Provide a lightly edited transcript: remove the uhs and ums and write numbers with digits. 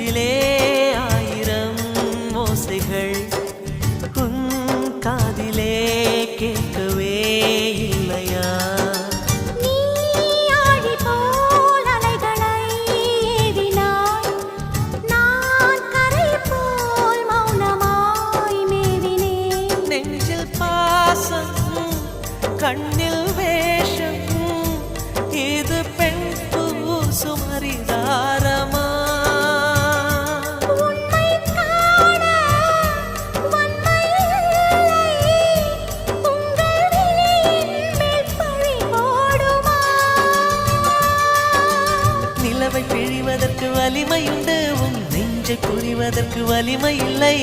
நெஞ்சிலே ஆயிரம் ஓசைகள் உன் காதிலே கேட்கவே இல்லையா? நீ ஆழி போல் அலைகளை ஏவினாய், நான் கரை போல் மௌனமாய் மேவினேன். நெஞ்சில் பாசம் கண்ணில் வேஷம் இது பெண் சுமரிதாரமா? உன்னை காண வன்மை இல்லை, உங்கள் விழியின் மேல் பழி போடுமா? நிலவை பிழிவதற்கு வலிமையுண்டு, உன் நெஞ்சை புரிவதற்கு வலிமை இல்லை.